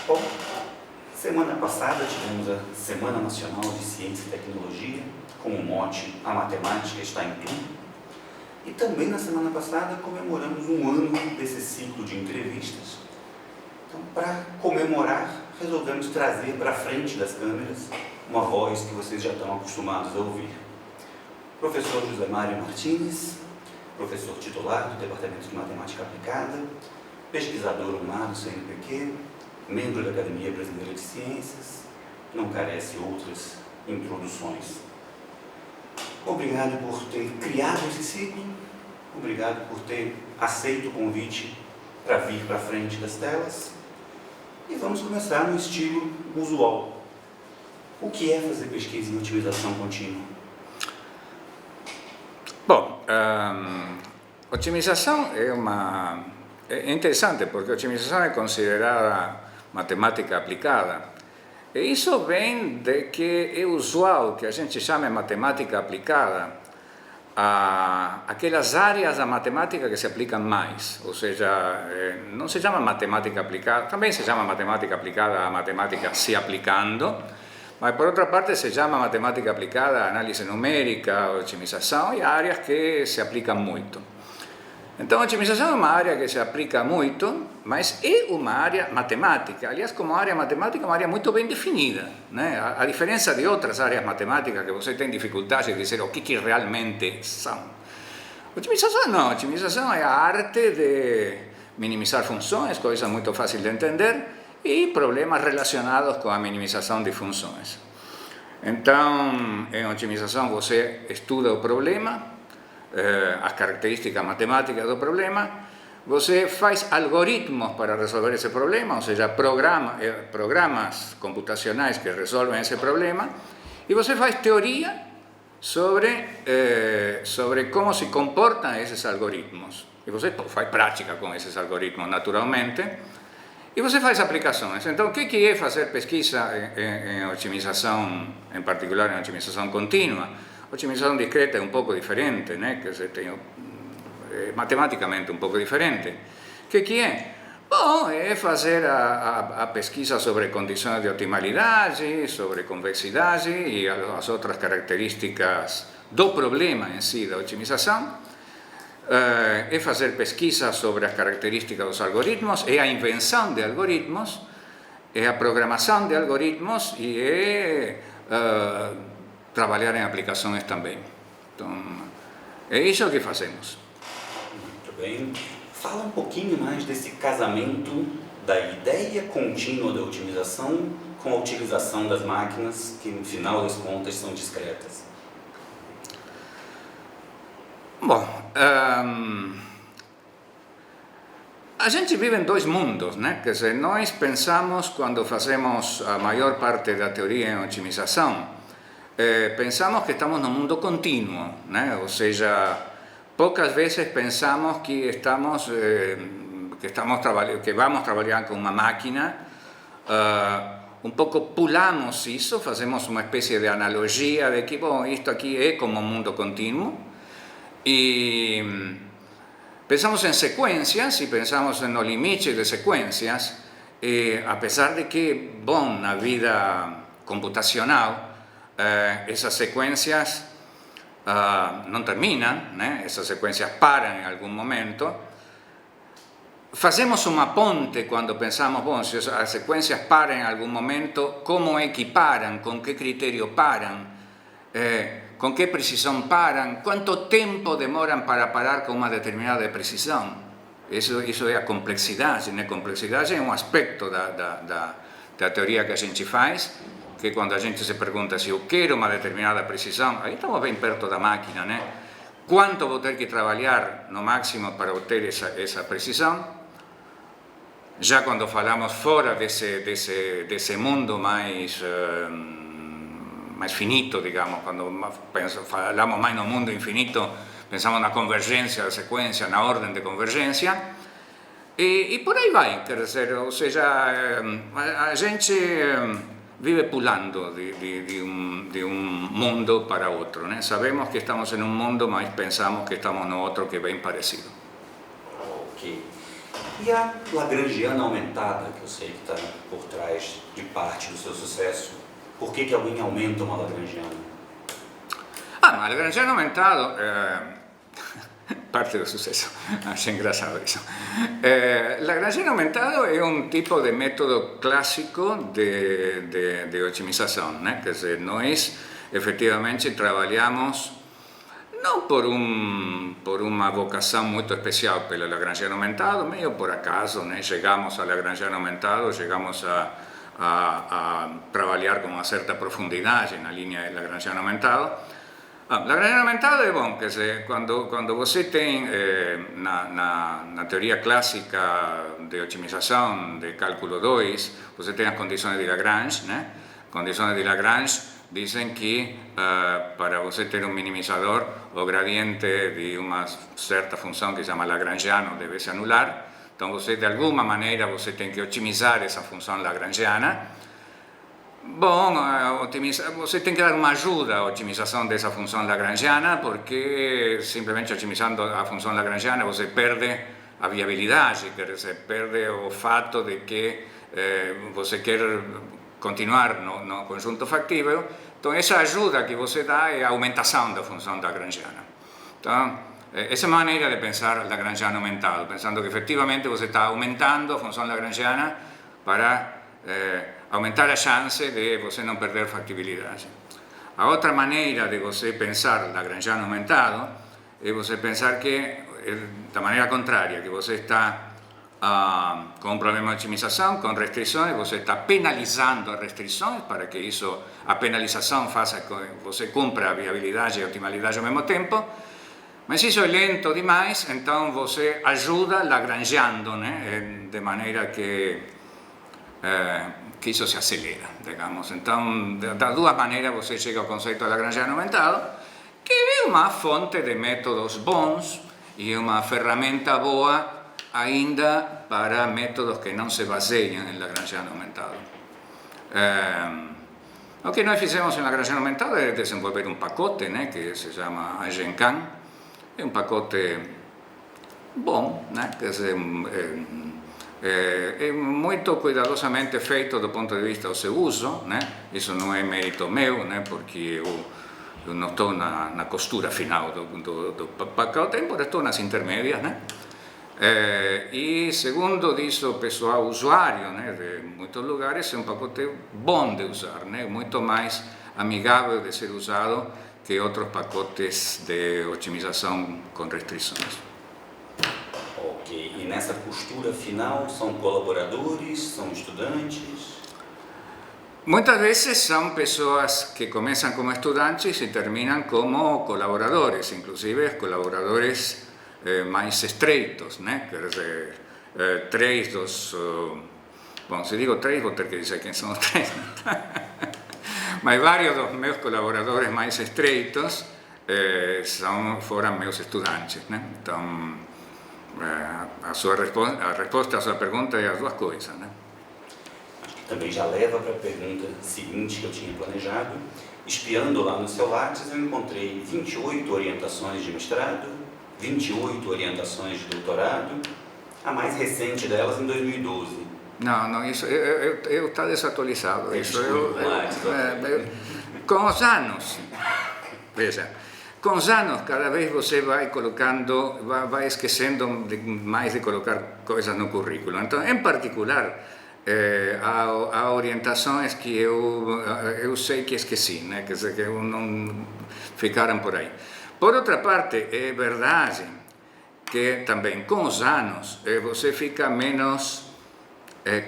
Bom, semana passada tivemos a Semana Nacional de Ciência e Tecnologia, com o mote "A Matemática está em tudo". E também na semana passada comemoramos um ano desse ciclo de entrevistas. Então, para comemorar, resolvemos trazer para frente das câmeras uma voz que vocês já estão acostumados a ouvir. Professor José Mário Martins, professor titular do Departamento de Matemática Aplicada, pesquisador UMA do CNPq, membro da Academia Brasileira de Ciências, não carece outras introduções. Obrigado por ter criado esse ciclo, obrigado por ter aceito o convite para vir para frente das telas. E vamos começar no estilo usual. O que é fazer pesquisa em otimização contínua? Bom, otimização é interessante, porque otimização é considerada matemática aplicada. E isso vem de que é usual que a gente chame matemática aplicada a aquelas áreas da matemática que se aplicam mais. Ou seja, não se chama matemática aplicada, também se chama matemática aplicada a matemática se aplicando, mas por outra parte se chama matemática aplicada a análise numérica, otimização, e áreas que se aplicam muito. Então, a otimização é uma área que se aplica muito, mas é uma área matemática. Aliás, como área matemática, é uma área muito bem definida, né? A diferença de outras áreas matemáticas que você tem dificuldade de dizer o que realmente são. Otimização não. Otimização é a arte de minimizar funções, coisa muito fácil de entender, e problemas relacionados com a minimização de funções. Então, em otimização, você estuda o problema, as características matemáticas do problema, você faz algoritmos para resolver esse problema, ou seja, programas computacionais que resolvem esse problema, e você faz teoria sobre como se comportam esses algoritmos. E você faz prática com esses algoritmos, naturalmente, e você faz aplicações. Então, o que é fazer pesquisa em otimização, em particular em otimização contínua? Otimização discreta é um pouco diferente, né? Que você tem matematicamente um pouco diferente. O que é? Bom, é fazer a pesquisa sobre condições de otimalidade, sobre convexidade e as outras características do problema em si da otimização. É fazer pesquisa sobre as características dos algoritmos, é a invenção de algoritmos, é a programação de algoritmos e é trabalhar em aplicações também. Então, é isso que fazemos. Muito bem. Fala um pouquinho mais desse casamento da ideia contínua da otimização com a utilização das máquinas, que no final das contas são discretas. Bom, a gente vive em dois mundos, né? Quer dizer, nós pensamos, quando fazemos a maior parte da teoria em otimização, pensamos que estamos num mundo contínuo, né? Ou seja, poucas vezes pensamos que vamos trabalhar com uma máquina, um pouco pulamos isso, fazemos uma espécie de analogia de que, bom, isto aqui é como um mundo contínuo, e pensamos em sequências e pensamos no limite de sequências, e apesar de que, bom, na vida computacional, essas sequências não terminam, né? Essas sequências param em algum momento. Fazemos uma ponte quando pensamos, bom, se as sequências param em algum momento, como é que param, com que critério param, com que precisão param, quanto tempo demoram para parar com uma determinada precisão. Isso é a complexidade, né? Complexidade é um aspecto da teoria que a gente faz, que quando a gente se pergunta se eu quero uma determinada precisão, aí estamos bem perto da máquina, né? Quanto vou ter que trabalhar no máximo para obter essa precisão? Já quando falamos fora desse mundo mais finito, digamos, quando falamos mais no mundo infinito, pensamos na convergência da sequência, na ordem de convergência, e por aí vai, quer dizer, ou seja, a gente vive pulando de um mundo para outro, né? Sabemos que estamos em um mundo, mas pensamos que estamos no outro que é bem parecido. Ok. E a lagrangiana aumentada, que eu sei que está por trás de parte do seu sucesso, por que alguém aumenta uma lagrangiana? Ma il Lagrangiano aumentato, parte del suceso, es engrasado eso. Lagrangiano aumentado es un tipo de método clásico de optimización, ¿no? Que nós efectivamente trabajamos no por una vocación muy especial pelo Lagrangiano aumentado, medio por acaso, ¿no? Llegamos al Lagrangiano aumentado, llegamos a trabalhar con una cierta profundidad en la línea del Lagrangiano aumentado. Lagrangiano aumentado é bom, quer dizer, quando você tem na teoria clássica de otimização de cálculo 2, você tem as condições de Lagrange, né? Condições de Lagrange dizem que para você ter um minimizador, o gradiente de uma certa função que se chama Lagrangiano deve se anular. Então você, de alguma maneira, você tem que otimizar essa função Lagrangiana. Bom, você tem que dar uma ajuda à otimização dessa função Lagrangiana, porque simplesmente otimizando a função Lagrangiana você perde a viabilidade, quer dizer, perde o fato de que você quer continuar no conjunto factível. Então, essa ajuda que você dá é a aumentação da função Lagrangiana. Então, essa é uma maneira de pensar Lagrangiano aumentado, pensando que efetivamente você está aumentando a função Lagrangiana para aumentar a chance de você não perder factibilidade. A outra maneira de você pensar Lagrangiano aumentado é você pensar que, da maneira contrária, que você está com um problema de otimização, com restrições, você está penalizando as restrições para que a penalização faça que você cumpra a viabilidade e a optimalidade ao mesmo tempo, mas isso é lento demais, então você ajuda lagrangiando, né? De maneira que isso se acelera, digamos. Então, das duas maneiras você chega ao conceito de Lagrangiano aumentado, que é uma fonte de métodos bons e uma ferramenta boa ainda para métodos que não se baseiam em Lagrangiano aumentado. O que nós fizemos em Lagrangiano aumentado é desenvolver um pacote, né, que se chama AiGenCAN. É um pacote bom, né, quer dizer, é muito cuidadosamente feito do ponto de vista do seu uso, né? Isso não é mérito meu, né? Porque eu não estou na costura final do pacote, embora estou nas intermédias, né? E segundo diz o pessoal usuário, né, de muitos lugares, é um pacote bom de usar, né? Muito mais amigável de ser usado que outros pacotes de otimização com restrições. Ok, e nessa costura final são colaboradores, são estudantes? Muitas vezes são pessoas que começam como estudantes e terminam como colaboradores, inclusive colaboradores mais estreitos, né? Quer dizer, três dos... Bom, se digo três, vou ter que dizer quem são os três. Mas vários dos meus colaboradores mais estreitos foram meus estudantes, né? Então, a resposta à sua pergunta é as duas coisas, né? Acho que também já leva para a pergunta seguinte que eu tinha planejado. Espiando lá no seu Lattes, eu encontrei 28 orientações de mestrado, 28 orientações de doutorado, a mais recente delas em 2012. Não, isso está desatualizado. Isso com os anos, veja, com os anos cada vez você vai colocando, vai esquecendo mais de colocar coisas no currículo. Então, em particular, há orientações que eu sei que esqueci, né? Quer dizer, que não ficaram por aí. Por outra parte, é verdade que também com os anos você fica menos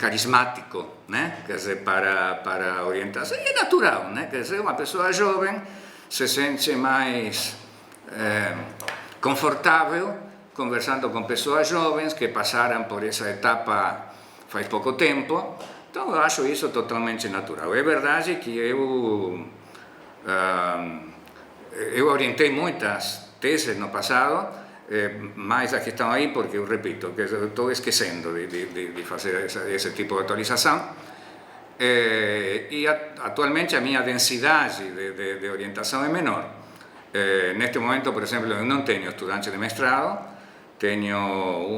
carismático, né? Quer dizer, para orientação. E é natural, né? Quer dizer, uma pessoa jovem se sente mais confortável conversando com pessoas jovens que passaram por essa etapa faz pouco tempo. Então, eu acho isso totalmente natural. É verdade que eu orientei muitas teses no passado, mais as que estão aí, porque eu repito, que eu estou esquecendo de fazer esse tipo de atualização. E atualmente a minha densidade de orientação é menor. Neste momento, por exemplo, eu não tenho estudantes de mestrado, tenho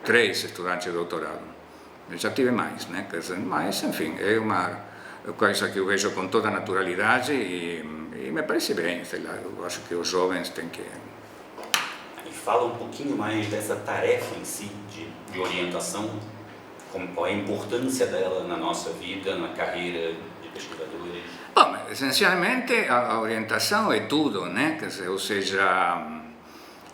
3 estudantes de doutorado. Eu já tive mais, né? Mas, enfim, é uma coisa que eu vejo com toda a naturalidade e me parece bem, sei lá, eu acho que os jovens têm que... E fala um pouquinho mais dessa tarefa em si de orientação, qual é a importância dela na nossa vida, na carreira de pesquisadores? Bom, essencialmente a orientação é tudo, né? Ou seja,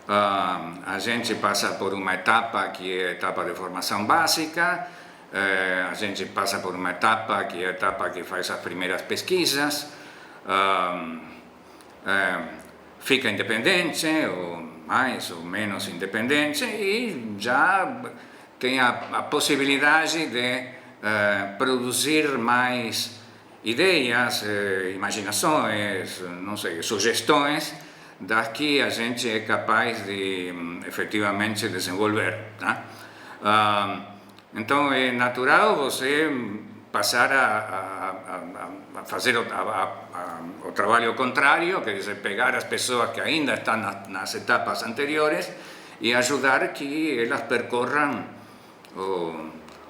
a gente passa por uma etapa que é a etapa de formação básica, a gente passa por uma etapa que é a etapa que faz as primeiras pesquisas, fica independente, ou mais ou menos independente, e já tem a possibilidade de produzir mais ideias, imaginações, não sei, sugestões das que a gente é capaz de efetivamente desenvolver, tá? Então é natural você passar a fazer o trabalho contrário, quer dizer, pegar as pessoas que ainda estão nas etapas anteriores e ajudar que elas percorram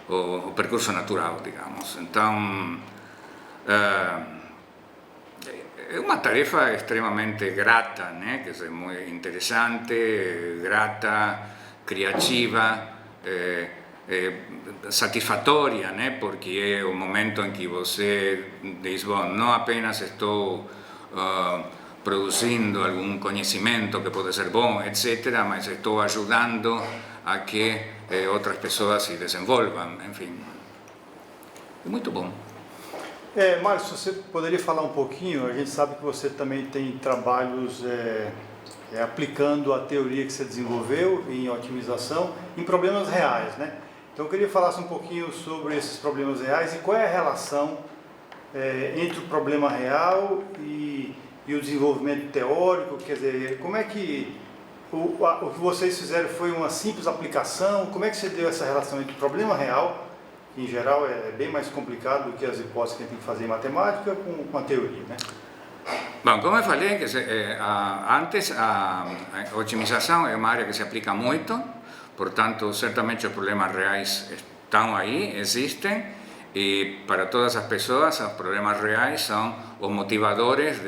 o percurso natural, digamos. Então, é uma tarefa extremamente grata, né? Quer dizer, muito interessante, grata, criativa, satisfatória, né? Porque é o momento em que você diz, bom, não apenas estou produzindo algum conhecimento que pode ser bom, etc., mas estou ajudando a que outras pessoas se desenvolvam, enfim. É muito bom. Márcio, você poderia falar um pouquinho? A gente sabe que você também tem trabalhos aplicando a teoria que você desenvolveu em otimização em problemas reais, né? Então eu queria falar um pouquinho sobre esses problemas reais e qual é a relação entre o problema real e o desenvolvimento teórico, quer dizer, como é que o que vocês fizeram foi uma simples aplicação, como é que você deu essa relação entre o problema real, que em geral é bem mais complicado do que as hipóteses que a gente tem que fazer em matemática, com a teoria, né? Bom, como eu falei, antes a otimização é uma área que se aplica muito, portanto, certamente os problemas reais estão aí, existem, e para todas as pessoas os problemas reais são os motivadores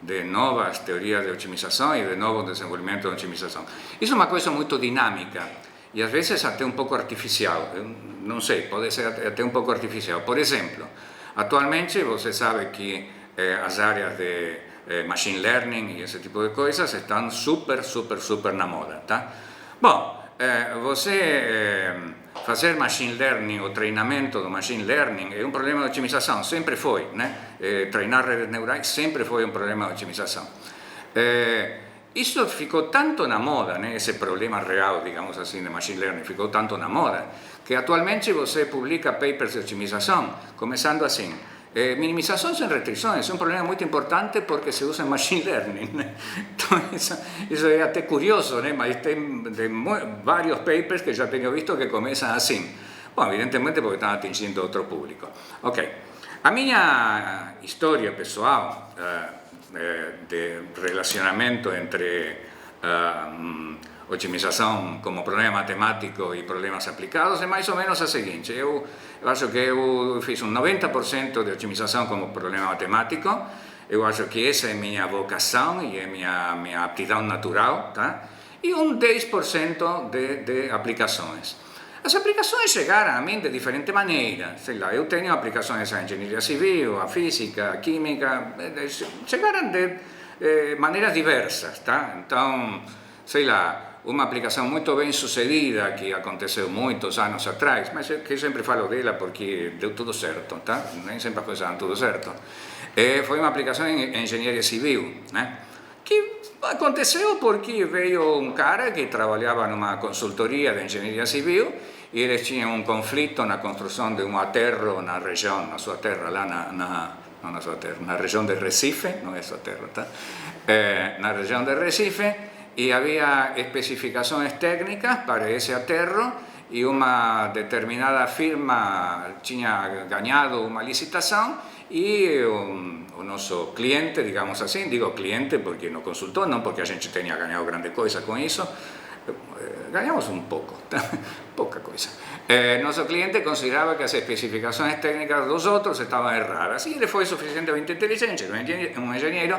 de novas teorias de otimização e de novo desenvolvimento de otimização. Isso é uma coisa muito dinâmica e às vezes até um pouco artificial, não sei, pode ser até um pouco artificial. Por exemplo, atualmente você sabe que as áreas de machine learning e esse tipo de coisas estão super na moda, tá? Bom, você fazer machine learning, o treinamento do machine learning é um problema de otimização, sempre foi, né? Treinar redes neurais sempre foi um problema de otimização. Isso ficou tanto na moda, né? Esse problema real, digamos assim, de machine learning ficou tanto na moda, que atualmente você publica papers de otimização, começando assim: minimização sem restrições é um problema muito importante porque se usa em machine learning, né? Então, isso é até curioso, né? Mas tem vários papers que já tenho visto que começam assim. Bom, evidentemente porque estão atingindo outro público. Ok, a minha história pessoal de relacionamento entre otimização como problema matemático e problemas aplicados é mais ou menos a seguinte: eu acho que eu fiz 90% de otimização como problema matemático, eu acho que essa é minha vocação e é minha aptidão natural, tá? E 10% de aplicações. As aplicações chegaram a mim de diferente maneira, sei lá, eu tenho aplicações à engenharia civil, à física, à química, chegaram de maneiras diversas, tá? Então, sei lá, uma aplicação muito bem sucedida que aconteceu muitos anos atrás, mas que eu sempre falo dela porque deu tudo certo, tá? Nem sempre as coisas dão tudo certo. Foi uma aplicação em engenharia civil, né? Que aconteceu porque veio um cara que trabalhava numa consultoria de engenharia civil e eles tinham um conflito na construção de um aterro na região, na sua terra, lá não na sua terra, na região de Recife, não é sua terra, tá? Na região de Recife, e havia especificações técnicas para esse aterro e uma determinada firma tinha ganhado uma licitação e o nosso cliente, digamos assim, digo cliente porque nos consultou, não porque a gente tenha ganhado grande coisa com isso, ganhamos um pouco, pouca coisa. Nosso cliente considerava que as especificações técnicas dos outros estavam erradas e ele foi suficientemente inteligente, um engenheiro,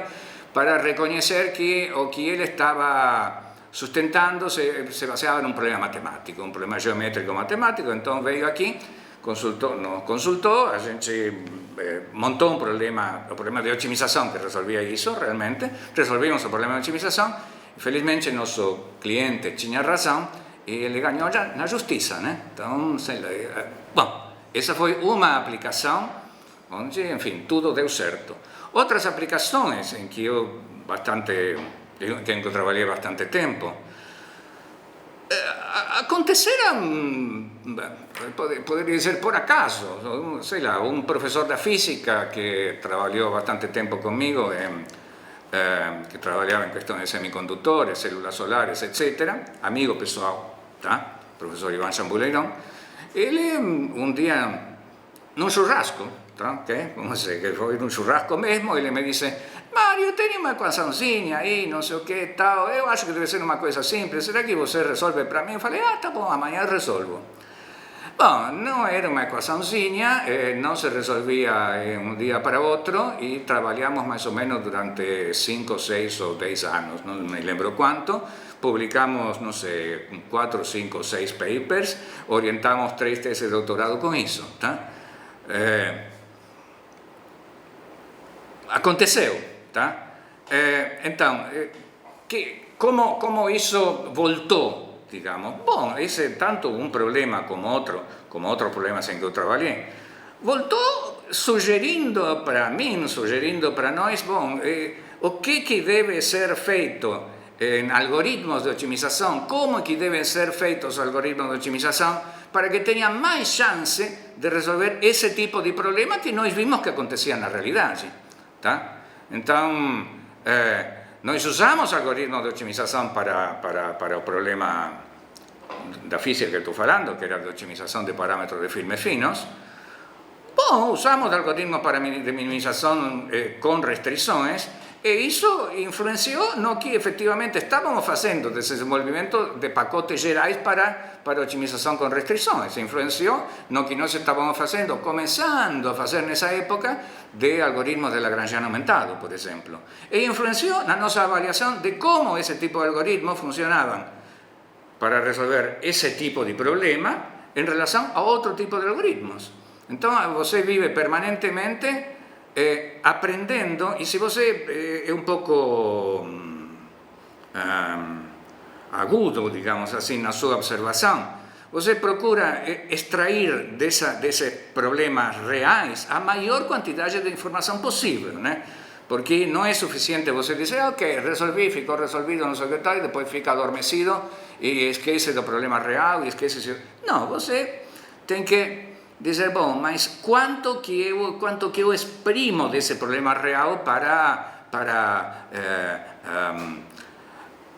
para reconhecer que o que ele estava sustentando se baseava em um problema matemático, um problema geométrico matemático. Então veio aqui, nos consultou, a gente montou um problema, o problema de otimização que resolvia isso realmente, resolvimos o problema de otimização. Felizmente nosso cliente tinha razão e ele ganhou já na justiça, né? Então, bom, essa foi uma aplicação onde, enfim, tudo deu certo. Outras aplicações em que eu trabalhei bastante tempo, aconteceram, poderia dizer por acaso, sei lá, um professor da física que trabalhou bastante tempo comigo, que trabalhava em questões de semicondutores, células solares, etc., amigo pessoal, tá? Professor Ivan Chambuleirão, ele um dia, num churrasco, tá? Okay? Como sei que foi num churrasco mesmo, ele me disse: Mário, tem uma equaçãozinha aí, não sei o que e tal, eu acho que deve ser uma coisa simples, será que você resolve para mim? Eu falei: tá bom, amanhã eu resolvo. Bom, não era uma equaçãozinha, não se resolvia um dia para outro e trabalhamos mais ou menos durante 5, 6 ou 10 anos, não me lembro quanto. Publicamos, não sei, 4, 5, 6 papers, orientamos 3 teses de doutorado com isso, tá? Aconteceu, tá? Então, como isso voltou? Digamos, bom, esse tanto um problema como outros problemas em que eu trabalhei, voltou sugerindo para mim, sugerindo para nós, bom, o que deve ser feito em algoritmos de otimização, como que devem ser feitos os algoritmos de otimização para que tenham mais chance de resolver esse tipo de problema que nós vimos que acontecia na realidade, tá? Então, nós usamos algoritmos de otimização para o problema da física que estou falando, que era de otimização de parâmetros de filmes finos. Bom, usamos algoritmos de minimização com restrições e isso influenciou no que efetivamente estávamos fazendo, desenvolvimento de pacotes gerais para otimização com restrições. Influenciou no que nós estávamos fazendo, começando a fazer nessa época, de algoritmos de Lagrangiano aumentado, por exemplo. E influenciou na nossa avaliação de como esse tipo de algoritmos funcionavam para resolver esse tipo de problema em relação a outro tipo de algoritmos. Então, você vive permanentemente aprendendo, e se você é um pouco agudo, digamos assim, na sua observação, você procura extrair desses problemas reais a maior quantidade de informação possível, né? Porque não é suficiente você dizer: ok, resolvi, ficou resolvido, não sei o que tal, e depois fica adormecido e esquece do problema real, e esquece... Não, você tem que dizer: bom, mas quanto que eu exprimo desse problema real para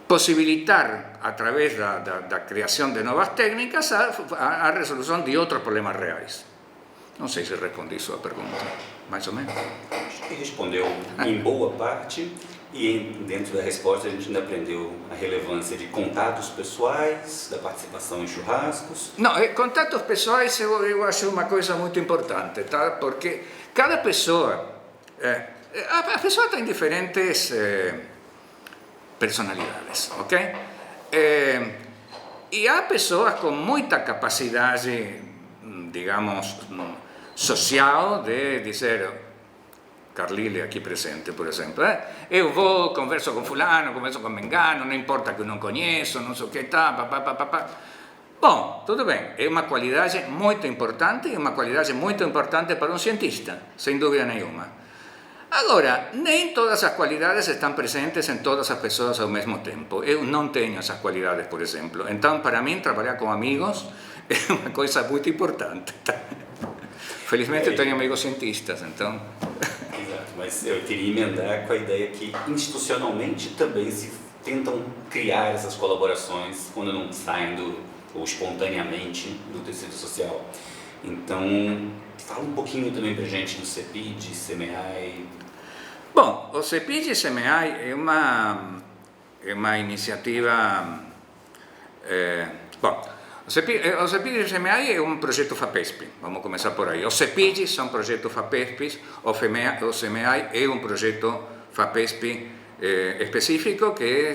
possibilitar, através da criação de novas técnicas, a resolução de outros problemas reais. Não sei se respondi sua pergunta, mais ou menos. Acho que respondeu em boa parte, e dentro da resposta a gente ainda aprendeu a relevância de contatos pessoais, da participação em churrascos. Não, contatos pessoais eu acho uma coisa muito importante, tá? Porque cada pessoa, a pessoa tem diferentes personalidades, ok? E há pessoas com muita capacidade, digamos, social de dizer: Carlile aqui presente, por exemplo, eu vou, converso com fulano, converso com mengano, não importa que eu não conheço, não sei o que tá, papapá. Bom, tudo bem, é uma qualidade muito importante, e uma qualidade muito importante para um cientista, sem dúvida nenhuma. Agora, nem todas as qualidades estão presentes em todas as pessoas ao mesmo tempo. Eu não tenho essas qualidades, por exemplo. Então, para mim, trabalhar com amigos é uma coisa muito importante. Felizmente eu tenho amigos cientistas, então... Exato, mas eu queria emendar com a ideia que institucionalmente também se tentam criar essas colaborações quando não saem ou espontaneamente do tecido social. Então, fala um pouquinho também pra gente do CEPID, CMEAI. Bom, o CEPID e CMEAI é uma iniciativa Bom, o CEPIG CMEI é um projeto FAPESP, vamos começar por aí. Os CEPIG são projetos FAPESP, o CMEI é um projeto FAPESP específico que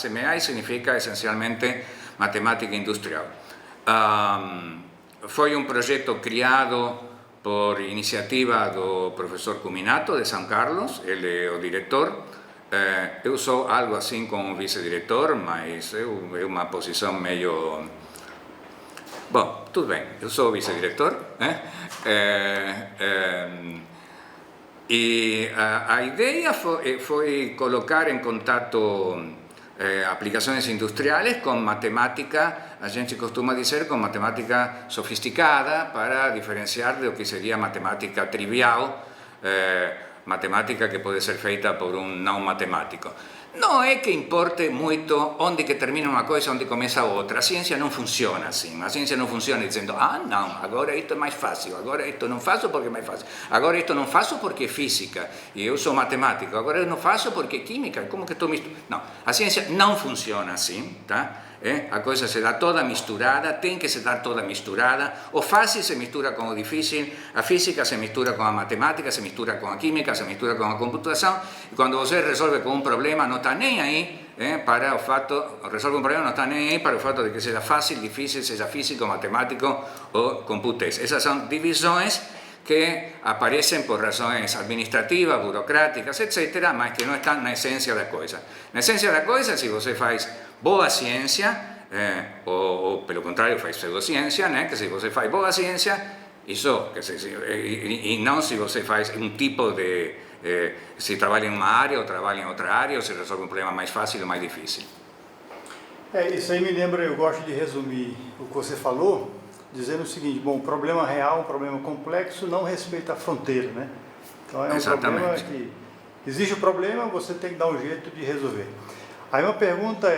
CMEI significa essencialmente matemática industrial. Foi um projeto criado por iniciativa do professor Cuminato de São Carlos, ele é o diretor. Eu sou algo assim como vice-diretor, mas é uma posição meio... Bom, tudo bem, eu sou vice-diretor, e a ideia foi colocar em contato aplicações industriais com matemática, a gente costuma dizer, com matemática sofisticada, para diferenciar do que seria matemática trivial, matemática que pode ser feita por um não matemático. Não é que importe muito onde que termina uma coisa, onde começa outra. A ciência não funciona assim. A ciência não funciona dizendo, não, agora isto é mais fácil, agora isto não faço porque é mais fácil, agora isto não faço porque é física, e eu sou matemático, agora eu não faço porque é química, como que estou misturando? Não, a ciência não funciona assim, tá? A coisa se dá toda misturada, tem que se dar toda misturada, o fácil se mistura com o difícil, a física se mistura com a matemática, se mistura com a química, se mistura com a computação, e quando você resolve com um problema, não está nem aí para o fato, resolve um problema, não está nem aí para o fato de que seja fácil, difícil, seja físico, matemático ou computês. Essas são divisões que aparecem por razões administrativas, burocráticas, etc., mas que não estão na essência da coisa. Na essência da coisa, se você faz boa ciência, ou pelo contrário faz pseudociência, que se você faz boa ciência, isso, e não se você faz um tipo de, se trabalha em uma área ou trabalha em outra área, ou se resolve um problema mais fácil ou mais difícil. Isso aí me lembra, eu gosto de resumir o que você falou, dizendo o seguinte, bom, um problema real, um problema complexo, não respeita a fronteira, né? Então é um problema que existe o problema, você tem que dar um jeito de resolver. Aí uma pergunta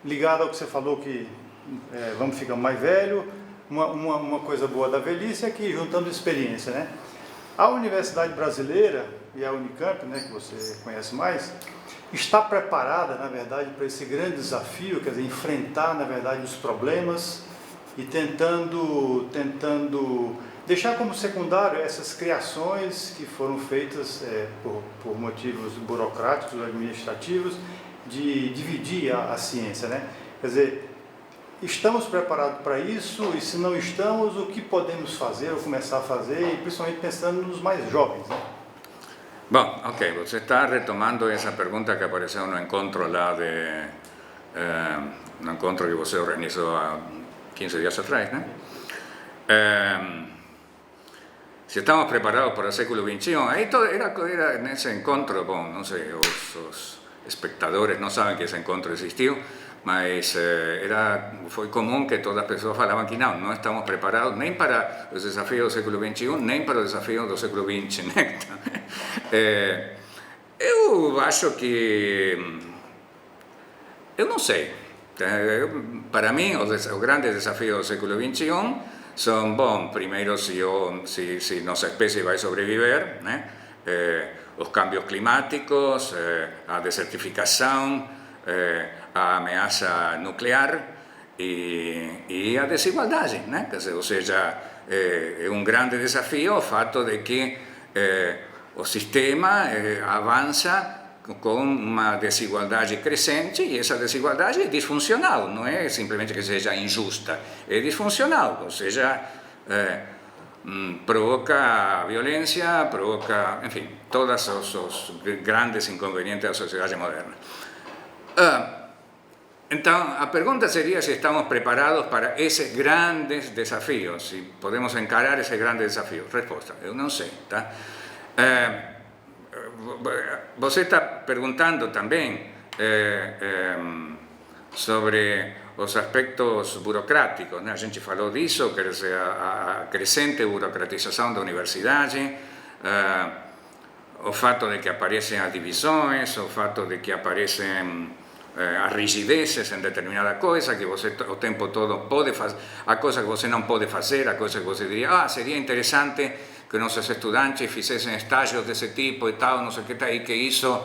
ligada ao que você falou, que vamos ficar mais velho, uma coisa boa da velhice é que juntamos experiência, né? A Universidade Brasileira e a Unicamp, né, que você conhece mais, está preparada, na verdade, para esse grande desafio, quer dizer, enfrentar, na verdade, os problemas e tentando deixar como secundário essas criações que foram feitas por motivos burocráticos, administrativos, de dividir a ciência, né? Quer dizer, estamos preparados para isso, e se não estamos, o que podemos fazer ou começar a fazer, e principalmente pensando nos mais jovens, né? Bom, ok, você está retomando essa pergunta que apareceu no encontro lá no encontro que você organizou há 15 dias atrás, né? Se estamos preparados para o século XXI, aí era nesse encontro, bom, não sei, os espectadores não sabem que esse encontro existiu, mas foi comum que todas as pessoas falavam que não estamos preparados nem para os desafios do século XXI, nem para os desafios do século XX. Né? Eu acho que... Eu não sei. Para mim, os grandes desafios do século XXI são, bom, primeiro, se nossa espécie vai sobreviver, né? Os cambios climáticos, a desertificação, a ameaça nuclear e a desigualdade, né? Ou seja, é um grande desafio o fato de que o sistema avança com uma desigualdade crescente, e essa desigualdade é disfuncional, não é simplesmente que seja injusta, é disfuncional, ou seja, provoca violência, provoca, enfim, todos os grandes inconvenientes da sociedade moderna. Então, a pergunta seria se estamos preparados para esses grandes desafios, se podemos encarar esses grandes desafios. Resposta, eu não sei, tá? Você está perguntando também sobre os aspectos burocráticos, né? A gente falou disso, quer dizer, a crescente burocratização da universidade, o fato de que aparecem as divisões, o fato de que aparecem as rigidezes em determinada coisa, que você o tempo todo pode fazer, a coisa que você não pode fazer, a coisa que você diria, seria interessante que nossos estudantes fizessem estágios desse tipo e tal, não sei o que, e que isso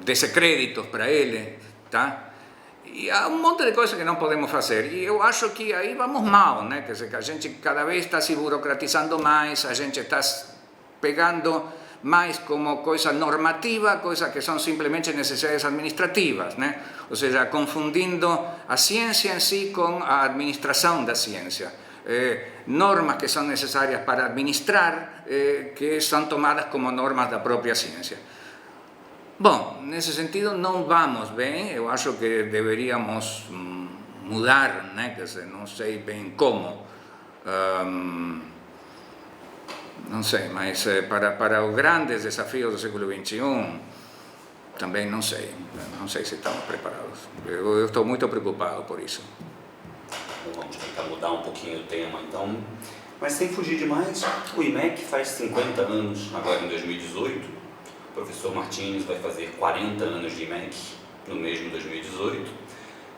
desse créditos para ele, tá? E há um monte de coisas que não podemos fazer, e eu acho que aí vamos mal, né? Quer dizer, que a gente cada vez está se burocratizando mais, a gente está pegando mais como coisa normativa, coisas que são simplesmente necessidades administrativas, né? Ou seja, confundindo a ciência em si com a administração da ciência. Normas que são necessárias para administrar, que são tomadas como normas da própria ciência. Bom, nesse sentido não vamos bem, eu acho que deveríamos mudar, né? Quer dizer, não sei bem como. Não sei, mas para os grandes desafios do século XXI, também não sei se estamos preparados. Eu estou muito preocupado por isso. Vamos tentar mudar um pouquinho o tema, então. Mas sem fugir demais, o IMEC faz 50 anos, agora em 2018. O professor Martins vai fazer 40 anos de IMEC no mesmo 2018.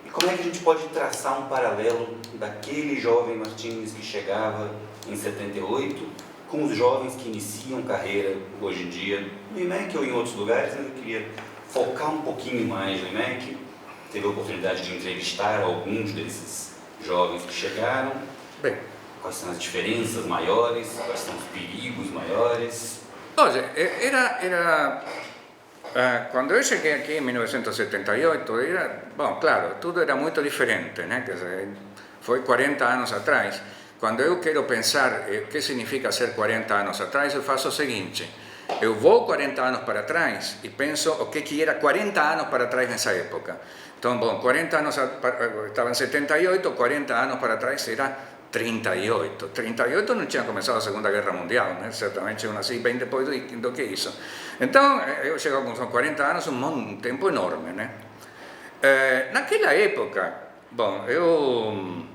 E como é que a gente pode traçar um paralelo daquele jovem Martins que chegava em 78 com os jovens que iniciam carreira hoje em dia no IMEC ou em outros lugares? Eu queria focar um pouquinho mais no IMEC. Teve a oportunidade de entrevistar alguns desses jovens que chegaram. Bem, quais são as diferenças maiores, quais são os perigos maiores? Olha, quando eu cheguei aqui em 1978, bom, claro, tudo era muito diferente, né? Quer dizer, foi 40 anos atrás. Quando eu quero pensar o que significa ser 40 anos atrás, eu faço o seguinte: eu vou 40 anos para trás e penso o que era 40 anos para trás nessa época. Então, bom, 40 anos, estava em 78, 40 anos para trás era 38. 38 não tinha começado a Segunda Guerra Mundial, né? Certamente eu nasci bem depois do que isso. Então, eu chego com 40 anos, um tempo enorme, né? Naquela época, bom, eu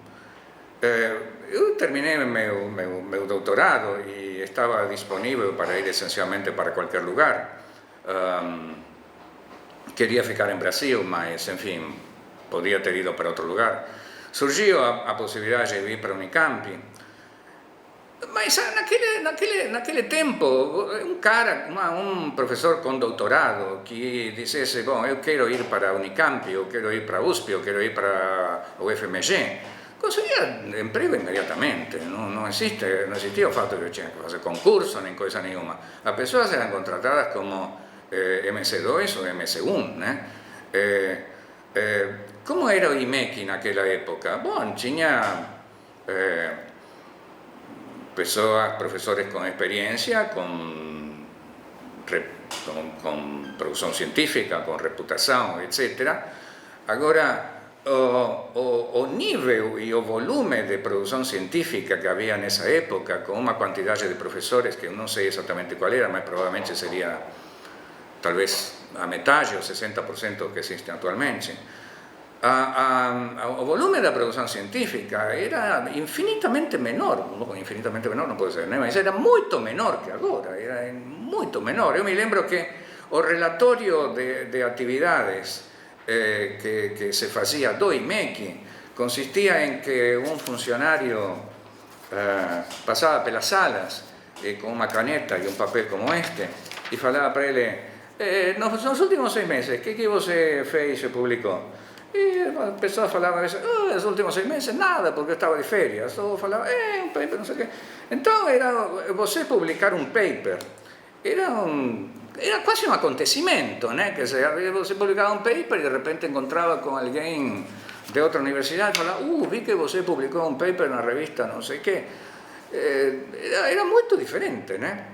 terminei meu doutorado e estava disponível para ir essencialmente para qualquer lugar. Queria ficar em Brasil, mas, enfim, podia ter ido para outro lugar. Surgiu a possibilidade de ir para a Unicamp, mas naquele tempo, um professor com doutorado que dissesse, bom, eu quero ir para a Unicamp, eu quero ir para a USP, eu quero ir para a UFMG, conseguia emprego imediatamente. Não existia o fato de que eu tinha que fazer concurso nem coisa nenhuma. As pessoas eram contratadas como MC2 ou MC1, né? Como era o IMEC naquela época? Bom, tinha professores com experiência, com produção científica, com reputação, etc. Agora, o nível e o volume de produção científica que havia nessa época, com uma quantidade de professores que eu não sei exatamente qual era, mas provavelmente seria talvez a metade ou 60% que existem atualmente. O volume da produção científica era infinitamente menor não pode ser, né? Mas era muito menor que agora, era muito menor. Eu me lembro que o relatório de atividades que se fazia do IMEC consistia em que um funcionário passava pelas salas com uma caneta e um papel como este e falava para ele: nos últimos 6 meses, o que você fez e publicou? E a pessoa falava a veces: nos últimos 6 meses nada, porque eu estava de férias. Ou falava: um paper, não sei o quê. Então, você publicar um paper era quase um acontecimento, né? Quer dizer, você publicava um paper e de repente encontrava com alguém de outra universidade e falava: vi que você publicou um paper na revista não sei o quê. Era muito diferente, né?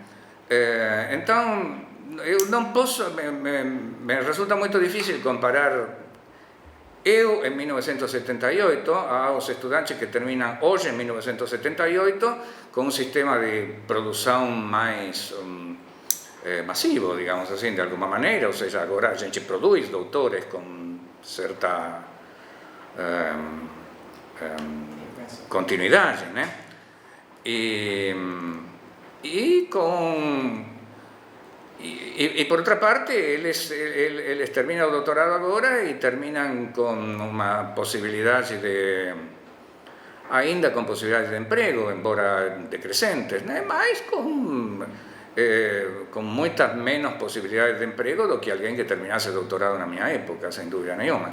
Então, eu não posso, me resulta muito difícil comparar eu em 1978 aos estudantes que terminam hoje em 1978 com um sistema de produção mais massivo, digamos assim, de alguma maneira. Ou seja, agora a gente produz doutores com certa continuidade, né? E por outra parte, eles terminam o doutorado agora e terminam com uma possibilidade ainda com possibilidades de emprego, embora decrescentes, né? Mas com muitas menos possibilidades de emprego do que alguém que terminasse o doutorado na minha época, sem dúvida nenhuma.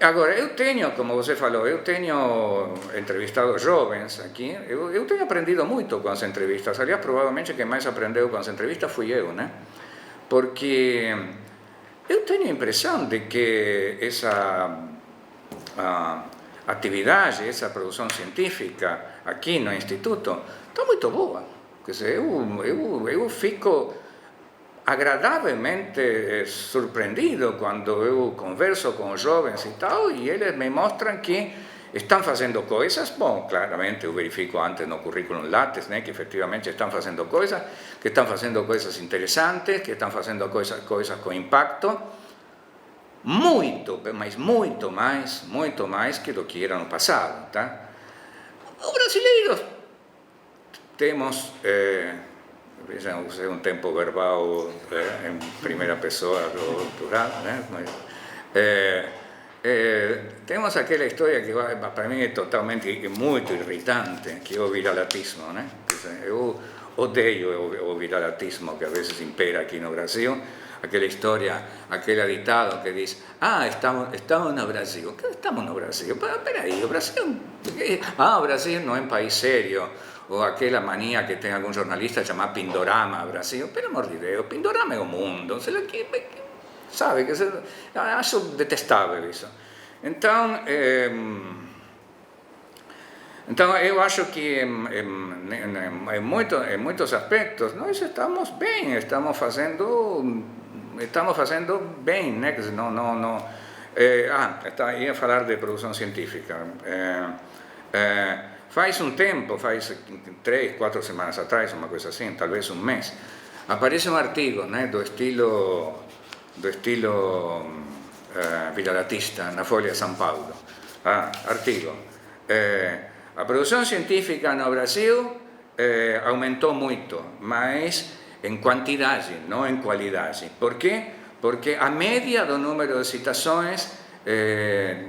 Agora, eu tenho, como você falou, eu tenho entrevistado jovens aqui, eu tenho aprendido muito com as entrevistas. Aliás, provavelmente quem mais aprendeu com as entrevistas fui eu, né? Porque eu tenho a impressão de que essa atividade, essa produção científica aqui no Instituto está muito boa. Quer dizer, eu fico agradavelmente surpreendido quando eu converso com os jovens e tal, e eles me mostram que estão fazendo coisas, bom, claramente eu verifico antes no currículo Lattes, né, que efetivamente estão fazendo coisas, que estão fazendo coisas interessantes, que estão fazendo coisas com impacto, muito, mas muito mais que do que era no passado, tá? Os brasileiros temos, usei um tempo verbal em primeira pessoa do plural, né? Mas, temos aquela história que para mim é totalmente muito irritante, que é o viralatismo, né? Eu odeio o viralatismo que a vezes impera aqui no Brasil. Aquela história, aquele ditado que diz: estamos no Brasil. ¿Qué estamos no Brasil? Peraí, o Brasil... o Brasil não é um país sério. Ou aquela mania que tem algum jornalista chamar Pindorama Brasil. Pelo amor de Deus, Pindorama é o mundo. Sabe? Acho detestável isso. Então eu acho que em muitos aspectos nós estamos bem, estamos fazendo bem, né? Ia falar de produção científica. Faz um tempo, faz 3, 4 semanas atrás, uma coisa assim, talvez um mês, aparece um artigo, né, do estilo viralatista na Folha de São Paulo. Artigo. A produção científica no Brasil aumentou muito, mas em quantidade, não em qualidade. Por quê? Porque a média do número de citações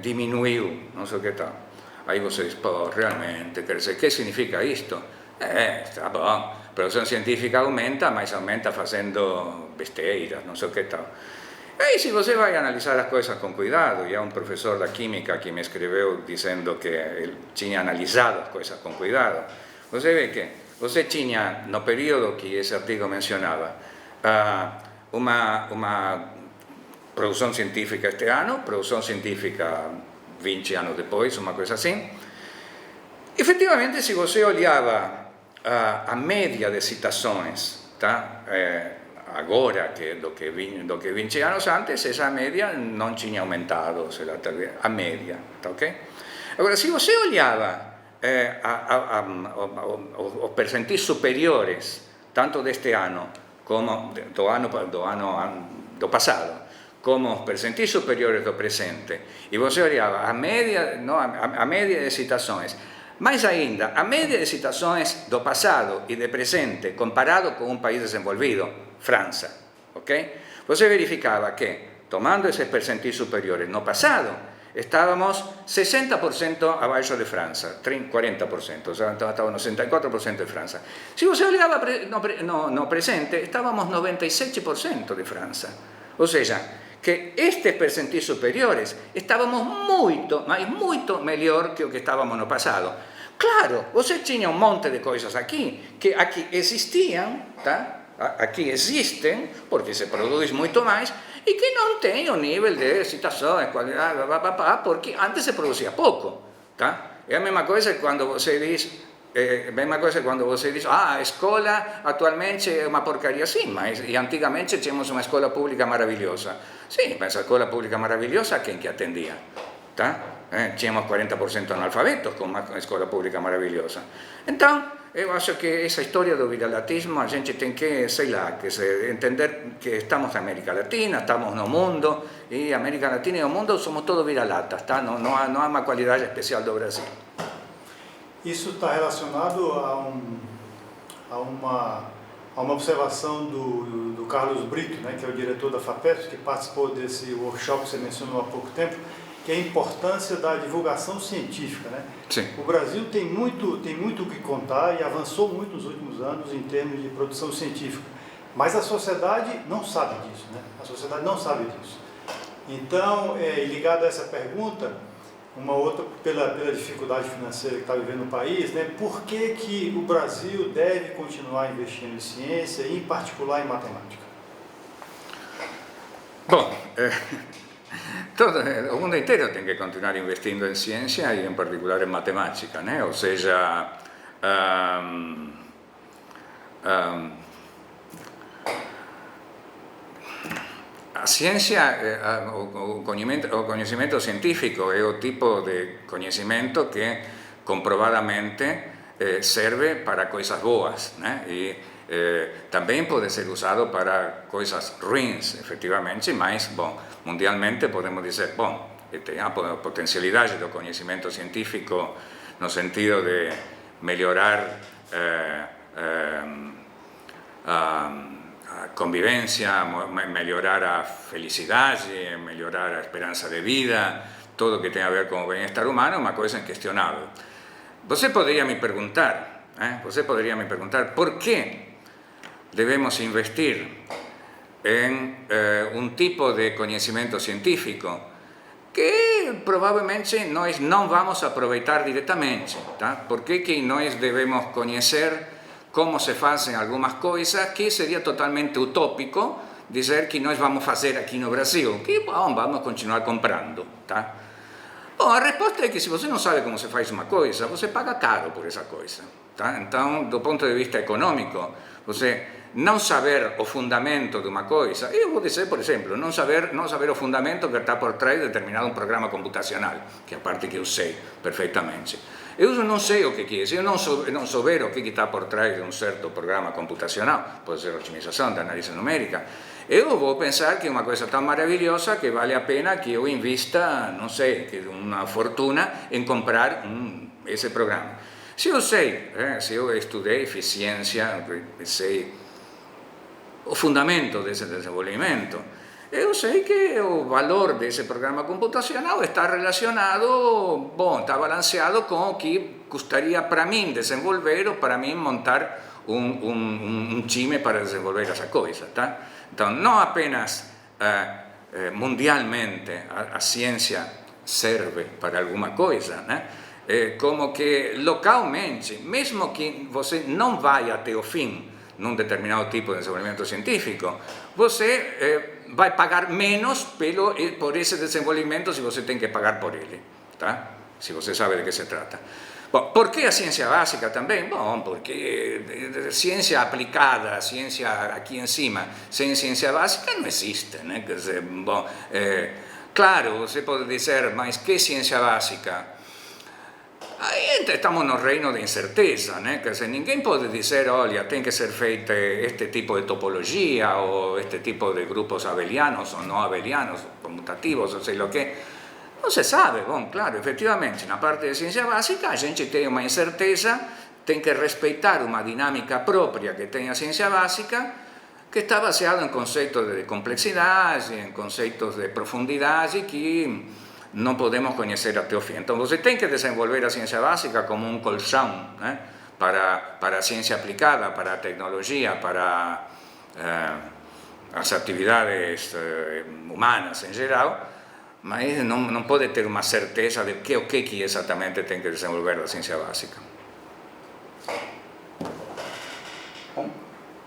diminuiu, não sei o que tal. Aí você diz, pô, realmente, quer dizer, o que significa isto? Tá bom, a produção científica aumenta, mas aumenta fazendo besteiras, não sei o que tal. Aí, se você vai analisar as coisas com cuidado, e há um professor da química que me escreveu dizendo que ele tinha analisado as coisas com cuidado, você vê que você tinha, no período que esse artigo mencionava, uma produção científica este ano, produção científica 20 anos depois, uma coisa assim. Efetivamente, se você olhava a média de citações, tá? Agora do que 20 anos antes, essa média não tinha aumentado, a média, tá ok? Agora, se você olhava os percentis superiores, tanto deste ano como do passado, como os percentis superiores do presente, e você olhava a média de citações, mais ainda, a média de citações do passado e do presente comparado com um país desenvolvido, França, ok? Você verificava que, tomando esses percentis superiores no passado, estávamos 60% abaixo de França, 40%, estávamos no 64% de França. Se você olhava no presente, estávamos 97% de França. Ou seja, que estes percentis superiores estávamos muito, mas muito melhor que o que estávamos no passado. Claro, você tinha um monte de coisas aqui, que aqui existiam, tá? Aqui existem, porque se produz muito mais, e que não tem o nível de citações, qualidade, porque antes se produzia pouco, tá? É a mesma coisa quando você diz, a escola atualmente é uma porcaria, sim, mas antigamente tínhamos uma escola pública maravilhosa. Sim, mas a escola pública maravilhosa, quem que atendia? Tá? Tínhamos 40% analfabetos com uma escola pública maravilhosa. Então, eu acho que essa história do viralatismo, a gente tem que, sei lá, entender que estamos na América Latina, estamos no mundo, e América Latina e o mundo somos todos viralatas, tá? Não há uma qualidade especial do Brasil. Isso está relacionado a uma observação do Carlos Brito, né, que é o diretor da FAPESP, que participou desse workshop que você mencionou há pouco tempo, que é a importância da divulgação científica, né? Sim. O Brasil tem muito o que contar e avançou muito nos últimos anos em termos de produção científica, mas a sociedade não sabe disso, né? A sociedade não sabe disso. Então, ligado a essa pergunta, uma outra, pela dificuldade financeira que está vivendo o país, né, por que o Brasil deve continuar investindo em ciência, em particular em matemática? Bom, o mundo inteiro tem que continuar investindo em ciência e em particular em matemática, né? Ou seja, a ciência, o conhecimento científico é o tipo de conhecimento que comprovadamente serve para coisas boas, né? E também pode ser usado para coisas ruins, efetivamente, mas, bom, mundialmente podemos dizer, bom, tem a potencialidade do conhecimento científico no sentido de melhorar a convivência, melhorar a felicidade, melhorar a esperança de vida, tudo que tem a ver com o bem-estar humano, é uma coisa inquestionável. Você poderia me perguntar por que devemos investir em um tipo de conhecimento científico que provavelmente nós não vamos aproveitar diretamente, tá? Por que nós devemos conhecer como se fazem algumas coisas que seria totalmente utópico dizer que nós vamos fazer aqui no Brasil, que bom, vamos continuar comprando, tá? Bom, a resposta é que se você não sabe como se faz uma coisa, você paga caro por essa coisa, tá? Então, do ponto de vista econômico, você não saber o fundamento de uma coisa, eu vou dizer, por exemplo, não saber o fundamento que está por trás de determinado programa computacional, que é a parte que eu sei perfeitamente. Eu não sei o que é, se eu não souber o que está por trás de um certo programa computacional, pode ser otimização da análise numérica, eu vou pensar que é uma coisa tão maravilhosa que vale a pena que eu invista, não sei, uma fortuna em comprar esse programa. Se eu sei, se eu estudei, fiz ciência, sei o fundamento desse desenvolvimento, eu sei que o valor desse programa computacional está relacionado, bom, está balanceado com o que custaria para mim desenvolver ou para mim montar um time para desenvolver essa coisa, tá? Então, não apenas mundialmente a ciência serve para alguma coisa, né? Como que localmente, mesmo que você não vá até o fim num determinado tipo de desenvolvimento científico, você vai pagar menos por esse desenvolvimento se você tem que pagar por ele, tá? Se você sabe de que se trata. Bom, por que a ciência básica também? Bom, porque ciência aplicada, ciência aqui em cima, sem ciência básica não existe, né? Quer dizer, bom, claro, você pode dizer, mas que ciência básica? Aí estamos no reino de incerteza, né? Quer dizer, ninguém pode dizer, olha, tem que ser feita este tipo de topologia ou este tipo de grupos abelianos ou não abelianos, conmutativos, ou sei lá o que. Não se sabe. Bom, claro, efetivamente, na parte de ciência básica a gente tem uma incerteza, tem que respeitar uma dinâmica própria que tem a ciência básica, que está baseada em conceitos de complexidade, em conceitos de profundidade que não podemos conhecer até o fim. Então, você tem que desenvolver a ciência básica como um colchão, né? para a ciência aplicada, para a tecnologia, para as atividades humanas em geral, mas não pode ter uma certeza de o que exatamente tem que desenvolver a ciência básica. Bom,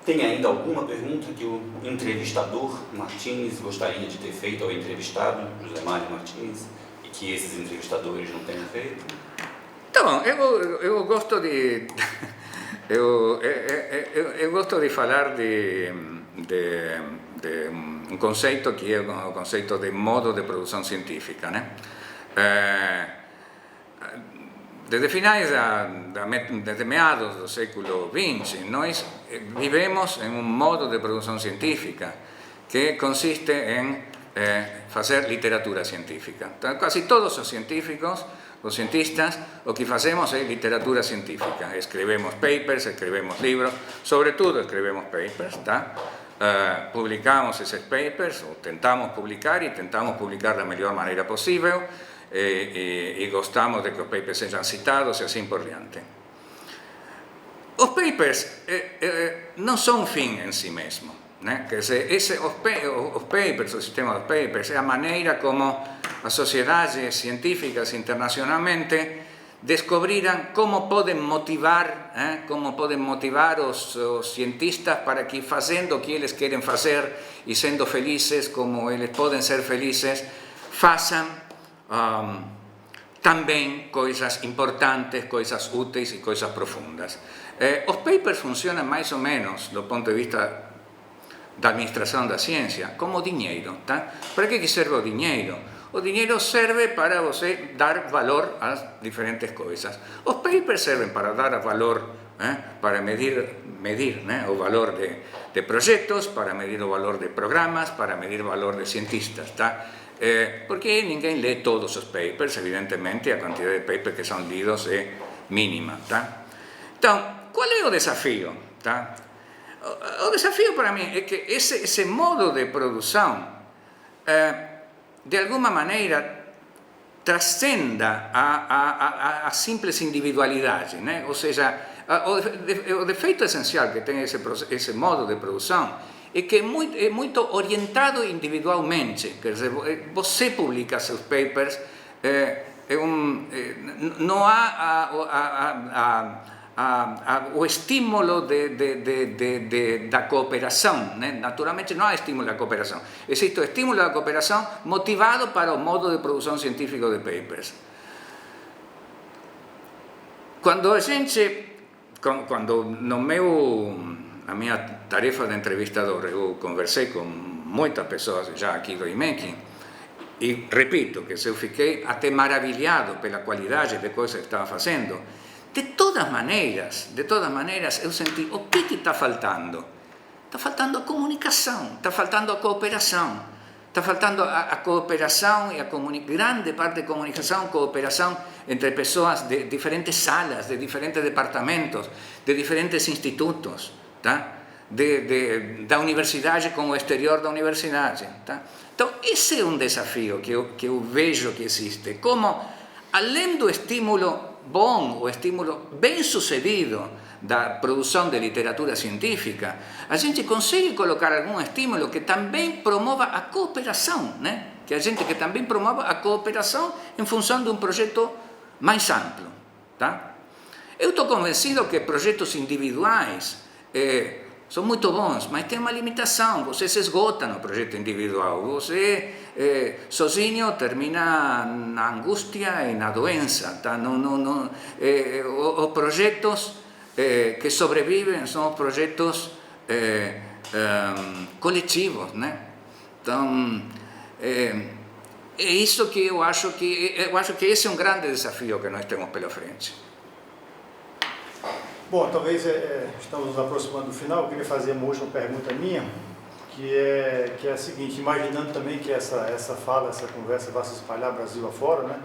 tem ainda alguma pergunta que o entrevistador Martins gostaria de ter feito ao entrevistado, José Mário Martins, e que esses entrevistadores não tenham feito? Tá bom, eu gosto de eu gosto de falar de um conceito que é o conceito de modo de produção científica, né? Desde meados do século XX, nós vivemos em um modo de produção científica que consiste em fazer literatura científica. Então, quase todos os científicos, os cientistas, o que fazemos é literatura científica. Escrevemos papers, escrevemos livros, sobretudo escrevemos papers, tá? Publicamos esses papers, ou tentamos publicar, e tentamos publicar da melhor maneira possível, e gostamos de que os papers sejam citados e assim por diante. Os papers não são um fim em si mesmo, né? Quer dizer, os papers, o sistema dos papers, é a maneira como as sociedades científicas internacionalmente descobriram como podem motivar, os cientistas para que fazendo o que eles querem fazer e sendo felizes como eles podem ser felizes, façam também coisas importantes, coisas úteis e coisas profundas. Os papers funcionam mais ou menos, do ponto de vista da administração da ciência, como dinheiro. Tá? Para que serve o dinheiro? O dinheiro serve para você dar valor às diferentes coisas. Os papers servem para dar valor, para medir o valor de projetos, para medir o valor de programas, para medir o valor de cientistas. Tá? Porque ninguém lê todos os papers, evidentemente, a quantidade de papers que são lidos é mínima. Tá? Então, qual é o desafio? Tá? O desafio para mim é que esse modo de produção de alguma maneira transcenda a simples individualidade, né? Ou seja, o defeito essencial que tem esse modo de produção é que é muito orientado individualmente. Quer dizer, você publica seus papers, não há o estímulo da cooperação, né? Naturalmente não há estímulo da cooperação, existe o estímulo da cooperação motivado para o modo de produção científico de papers. Quando na minha tarefa de entrevistador, eu conversei com muitas pessoas já aqui do IMEC, e repito que eu fiquei até maravilhado pela qualidade de coisas que estava fazendo. De todas maneiras, eu senti o que está faltando? Está faltando a comunicação, está faltando a cooperação. Está faltando a cooperação e grande parte de comunicação, cooperação entre pessoas de diferentes salas, de diferentes departamentos, de diferentes institutos, tá? Da universidade com o exterior da universidade. Tá? Então, esse é um desafio que eu vejo que existe. Como, além do estímulo bom, o estímulo bem sucedido da produção de literatura científica, a gente consegue colocar algum estímulo que também promova a cooperação, né? Que também promova a cooperação em função de um projeto mais amplo. Tá? Eu estou convencido que projetos individuais são muito bons, mas tem uma limitação. Você se esgota no projeto individual. Você sozinho termina na angústia e na doença. Tá? Os projetos que sobrevivem são os projetos coletivos, né? Então, é isso que eu acho que esse é um grande desafio que nós temos pela frente. Bom, talvez estamos nos aproximando do final. Eu queria fazer uma última pergunta minha, que é a seguinte, imaginando também que essa conversa vai se espalhar Brasil afora, né?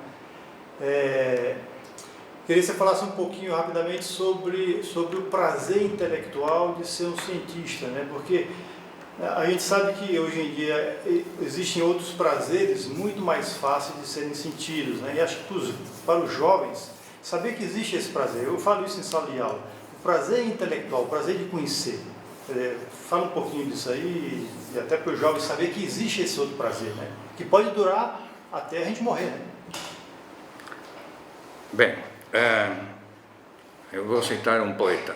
Queria que você falasse um pouquinho rapidamente sobre o prazer intelectual de ser um cientista, né? Porque a gente sabe que hoje em dia existem outros prazeres muito mais fáceis de serem sentidos, né? E acho que para os jovens, saber que existe esse prazer, eu falo isso em sala de aula, o prazer intelectual, o prazer de conhecer. Fala um pouquinho disso aí, e até para os jovens saber que existe esse outro prazer, né? Que pode durar até a gente morrer, né? Bem, eu vou citar um poeta,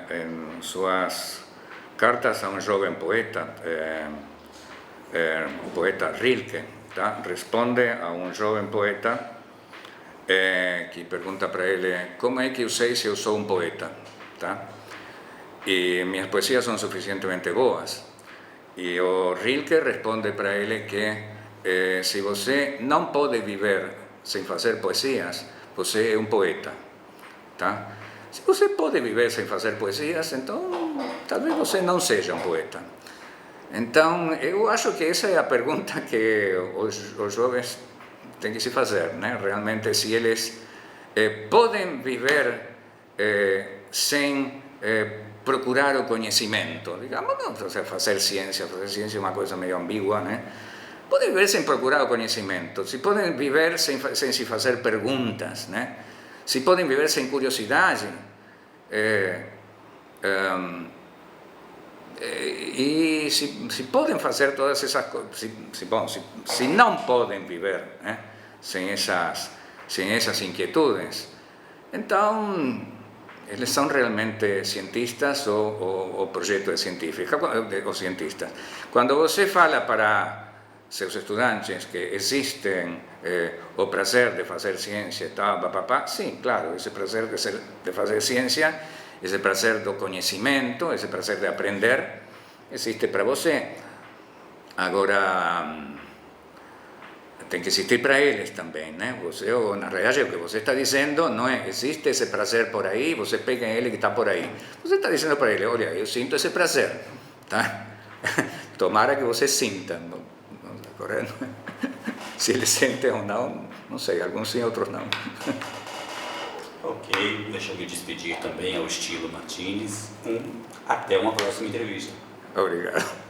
em suas cartas a um jovem poeta, o poeta Rilke, tá? Responde a um jovem poeta que pergunta para ele como é que eu sei se eu sou um poeta, tá? E minhas poesias são suficientemente boas. E o Rilke responde para ele que se você não pode viver sem fazer poesias, você é um poeta, tá? Se você pode viver sem fazer poesias, então talvez você não seja um poeta. Então, eu acho que essa é a pergunta que os jovens têm que se fazer, né? Realmente, se eles podem viver sem procurar o conhecimento, digamos, não, fazer ciência é uma coisa meio ambígua, né? Podem viver sem procurar o conhecimento, se podem viver sem se fazer perguntas, né? Se podem viver sem curiosidade, E se podem fazer todas essas coisas, se não podem viver sem essas inquietudes, então eles são realmente cientistas ou projetos científicos, ou cientistas. Quando você fala para seus estudantes que existe o prazer de fazer ciência e tal, sim, claro, esse prazer de fazer ciência, esse prazer do conhecimento, esse prazer de aprender, existe para você. Agora, tem que existir para eles também, né? Na realidade, o que você está dizendo não é existe esse prazer por aí, você pega ele que está por aí. Você está dizendo para ele, olha, eu sinto esse prazer, tá? Tomara que você sinta, correto? Se ele sente ou não, não sei, alguns sim, outros não. Ok, deixa eu me despedir também ao estilo Martins. Até uma próxima entrevista. Obrigado.